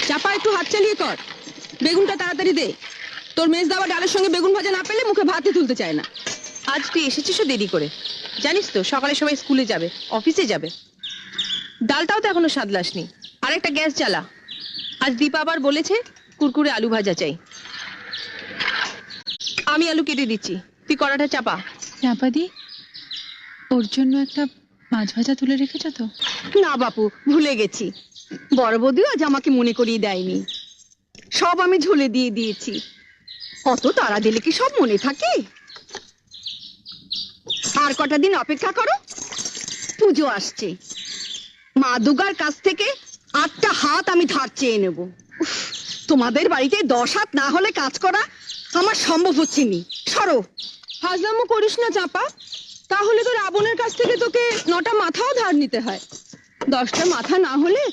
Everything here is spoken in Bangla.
চাপা, একটু হাত চালিয়ে কর। বেগুনটা তাড়াতাড়ি দে। তোর মেজ দাওয়া ডালের সঙ্গে বেগুন ভাজা না পেলে মুখে ভাতই তুলতে চায় না। আজ তুই এসেছিস দেরি করে, জানিস তো সকালে সবাই স্কুলে যাবে, অফিসে যাবে। ডালটাও তো এখনো সাদলাসনি। আরেকটা গ্যাস জ্বালা। আজ দীপা আবার বলেছে কুরকুরে আলু ভাজা চাই। আমি আলু কেটে দিচ্ছি, তুই কড়াটা চাপা। চাপাদি, ওর জন্য একটা মাছ ভাজা তুলে রেখেছো তো? না বাপু, ভুলে গেছি। বড় বৌদিও আজ আমাকে মনে করিয়ে দেয়নি। সব আমি ঝুলে দিয়ে দিয়েছি। অত তাড়া দিলে কি সব মনে থাকে? আর কটা দিন অপেক্ষা করো, পুজো আসছে। মা দুর্গার কাছ থেকে 8টা হাত আমি ধার চেয়ে নেব। উফ, তোমাদের বাড়িতে 10 হাত না হলে কাজ করা আমার সম্ভব হচ্ছে নি। সরো। হাজলামো করিস না চাপা, তাহলে তো রাবণের কাছ থেকে তোকে 9টা মাথাও ধার নিতে হয়। 10টা মাথা না হলে